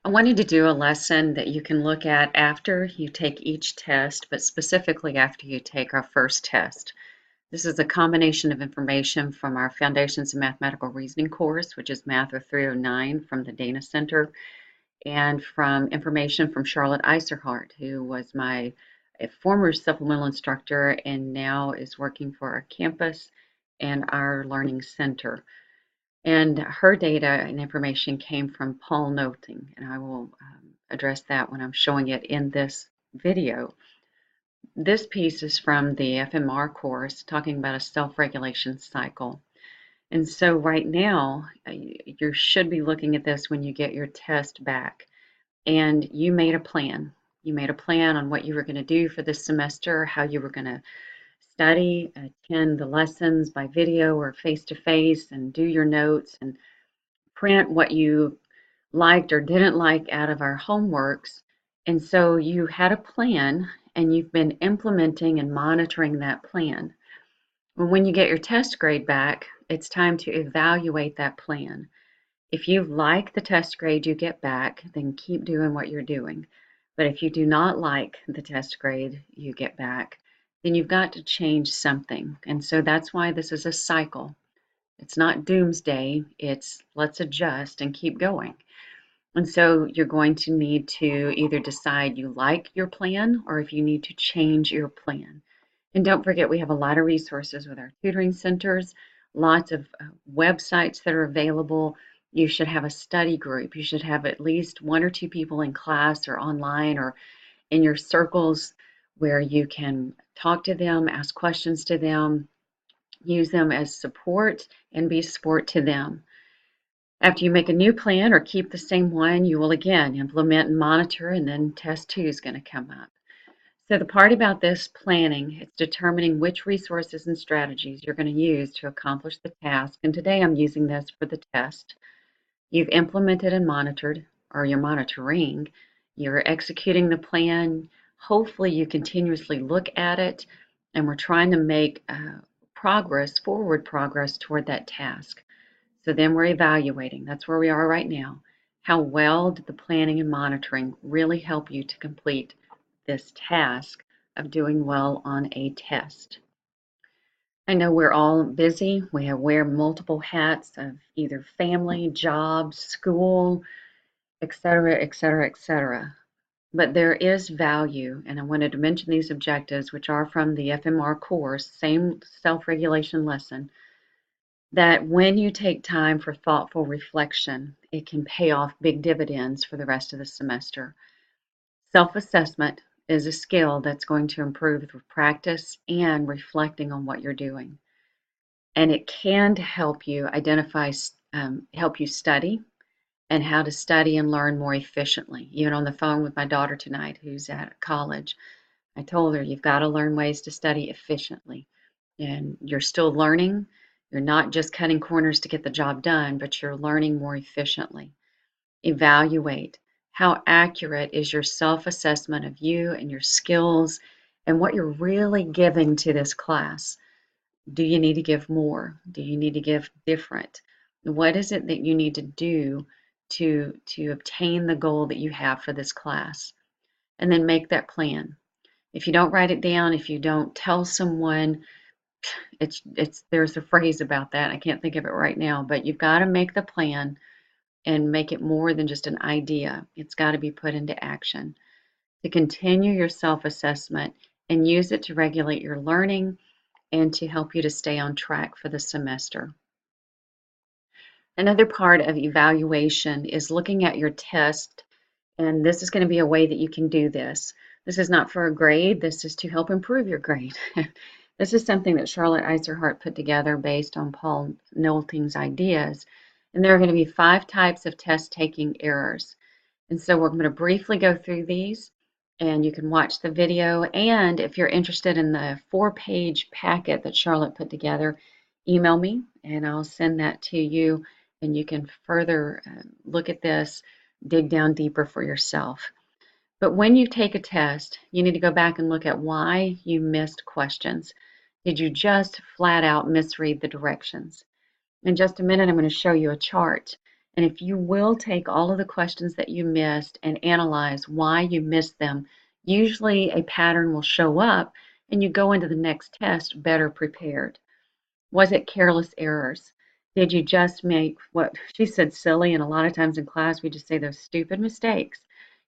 I wanted to do a lesson that you can look at after you take each test, but specifically after you take our first test. This is a combination of information from our Foundations of Mathematical Reasoning course, which is Math of 309 from the Dana Center, and from information from Charlotte Eiserhart, who was my former supplemental instructor and now is working for our campus and our learning center. And her data and information came from Paul Noting, and I will address that when I'm showing it in this video. This piece is from the FMR course talking about a self-regulation cycle. And so right now, you should be looking at this when you get your test back. And you made a plan. You made a plan on what you were going to do for this semester, how you were going to study, attend the lessons by video or face-to-face, and do your notes and print what you liked or didn't like out of our homeworks. And so you had a plan and you've been implementing and monitoring that plan. When you get your test grade back, it's time to evaluate that plan. If you like the test grade you get back, then keep doing what you're doing. But if you do not like the test grade you get back, then you've got to change something. And so that's why this is a cycle. It's not doomsday, it's let's adjust and keep going. And so you're going to need to either decide you like your plan or if you need to change your plan. And don't forget, we have a lot of resources with our tutoring centers, lots of websites that are available. You should have a study group. You should have at least one or two people in class or online or in your circles where you can talk to them, ask questions to them, use them as support, and be support to them. After you make a new plan or keep the same one, you will again implement and monitor, and then test two is going to come up. So the part about this planning, it's determining which resources and strategies you're going to use to accomplish the task. And today I'm using this for the test. You've implemented and monitored, or you're monitoring. You're executing the plan. Hopefully you continuously look at it, and we're trying to make forward progress toward that task. So then we're evaluating. That's where we are right now. How well did the planning and monitoring really help you to complete this task of doing well on a test? I know we're all busy. We wear multiple hats of either family, job, school, etc., etc., etc. But there is value, and I wanted to mention these objectives, which are from the FMR course, same self-regulation lesson, that when you take time for thoughtful reflection, it can pay off big dividends for the rest of the semester. Self-assessment is a skill that's going to improve with practice and reflecting on what you're doing. And it can help you help you study and how to study and learn more efficiently. Even on the phone with my daughter tonight, who's at college, I told her you've got to learn ways to study efficiently. And you're still learning. You're not just cutting corners to get the job done, but you're learning more efficiently. Evaluate. How accurate is your self-assessment of you and your skills and what you're really giving to this class? Do you need to give more? Do you need to give different? What is it that you need to do to obtain the goal that you have for this class? And then make that plan. If you don't write it down, if you don't tell someone, it's there's a phrase about that. I can't think of it right now, but you've got to make the plan and make it more than just an idea. It's got to be put into action. To continue your self-assessment and use it to regulate your learning and to help you to stay on track for the semester. Another part of evaluation is looking at your test, and this is going to be a way that you can do this. This is not for a grade, this is to help improve your grade. This is something that Charlotte Eiserhart put together based on Paul Noting's ideas. And there are going to be 5 types of test-taking errors. And so we're going to briefly go through these, and you can watch the video. And if you're interested in the 4-page packet that Charlotte put together, email me, and I'll send that to you, and you can further look at this, dig down deeper for yourself. But when you take a test, you need to go back and look at why you missed questions. Did you just flat out misread the directions? In just a minute, I'm going to show you a chart. And if you will take all of the questions that you missed and analyze why you missed them, usually a pattern will show up and you go into the next test better prepared. Was it careless errors? Did you just make what she said silly? And a lot of times in class, we just say those stupid mistakes.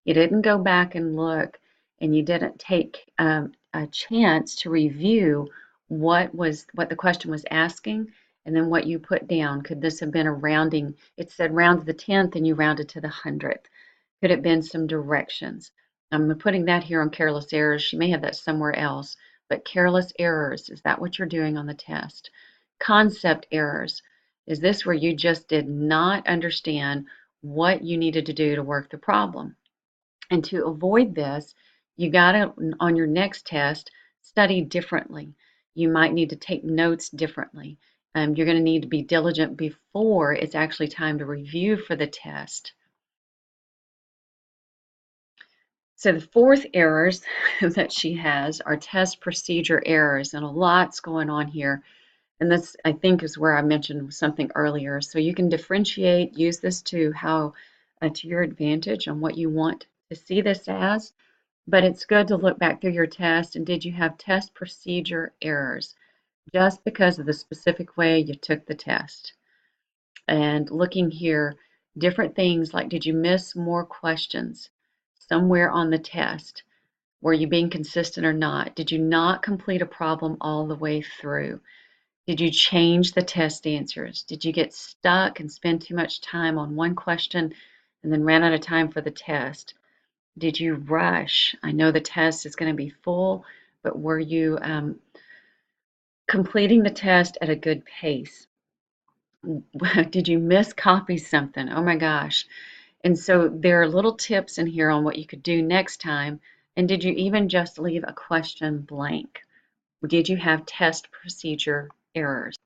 You didn't go back and look, and you didn't take a chance to review what the question was asking, and then what you put down. Could this have been a rounding? It said round to the 10th, and you rounded to the 100th. Could it have been some directions? I'm putting that here on careless errors. She may have that somewhere else, but careless errors, is that what you're doing on the test? Concept errors. Is this where you just did not understand what you needed to do to work the problem? And to avoid this, you got to, on your next test, study differently. You might need to take notes differently. You're going to need to be diligent before it's actually time to review for the test. So the fourth errors that she has are test procedure errors, and a lot's going on here. And this, I think, is where I mentioned something earlier. So you can differentiate, use this to your advantage on what you want to see this as. But it's good to look back through your test and did you have test procedure errors just because of the specific way you took the test? And looking here, different things like did you miss more questions somewhere on the test? Were you being consistent or not? Did you not complete a problem all the way through? Did you change the test answers? Did you get stuck and spend too much time on one question and then ran out of time for the test? Did you rush? I know the test is going to be full, but were you completing the test at a good pace? Did you miscopy something? Oh my gosh. And so there are little tips in here on what you could do next time. And did you even just leave a question blank? Did you have test procedure errors?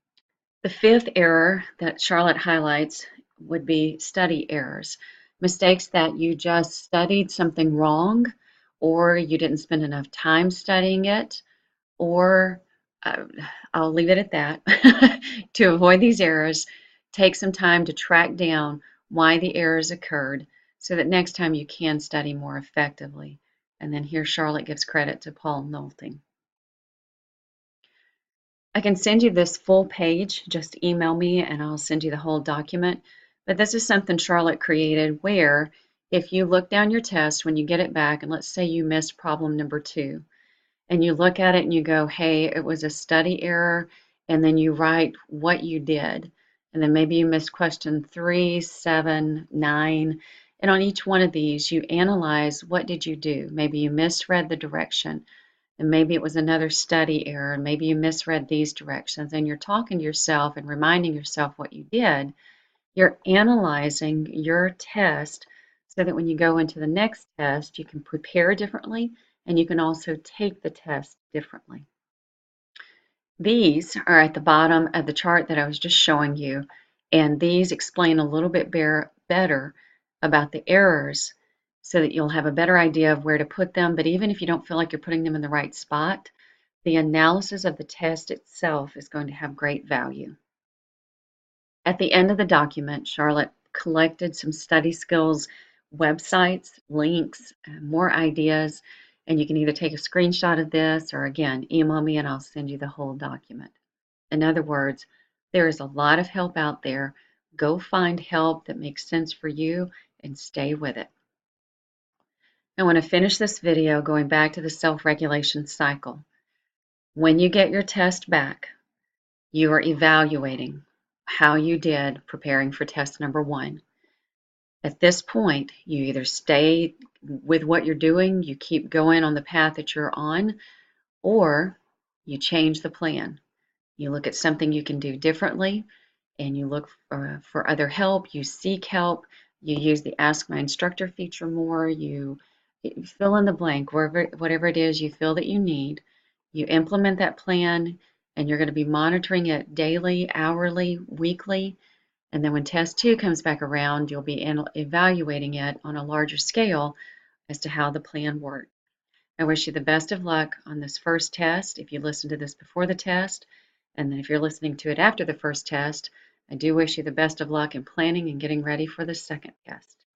The fifth error that Charlotte highlights would be study errors. Mistakes that you just studied something wrong, or you didn't spend enough time studying it, or uh, I'll leave it at that. To avoid these errors, take some time to track down why the errors occurred so that next time you can study more effectively. And then here Charlotte gives credit to Paul Nolting. I can send you this full page. Just email me and I'll send you the whole document. But this is something Charlotte created where if you look down your test when you get it back, and let's say you missed problem number 2, and you look at it and you go, hey, it was a study error, and then you write what you did. And then maybe you missed question 3, 7, 9. And on each one of these, you analyze what did you do. Maybe you misread the direction. And maybe it was another study error, and maybe you misread these directions, and you're talking to yourself and reminding yourself what you did. You're analyzing your test so that when you go into the next test, you can prepare differently and you can also take the test differently. These are at the bottom of the chart that I was just showing you, and these explain a little bit better about the errors so that you'll have a better idea of where to put them. But even if you don't feel like you're putting them in the right spot, the analysis of the test itself is going to have great value. At the end of the document, Charlotte collected some study skills websites, links, more ideas, and you can either take a screenshot of this or again, email me and I'll send you the whole document. In other words, there is a lot of help out there. Go find help that makes sense for you and stay with it. I want to finish this video going back to the self-regulation cycle. When you get your test back, you are evaluating how you did preparing for test number 1. At this point, you either stay with what you're doing, you keep going on the path that you're on, or you change the plan. You look at something you can do differently, and you look for other help, you seek help, you use the Ask My Instructor feature more, you fill in the blank, whatever it is you feel that you need. You implement that plan, and you're going to be monitoring it daily, hourly, weekly, and then when test 2 comes back around, you'll be evaluating it on a larger scale as to how the plan worked. I wish you the best of luck on this first test if you listened to this before the test, and then if you're listening to it after the first test, I do wish you the best of luck in planning and getting ready for the second test.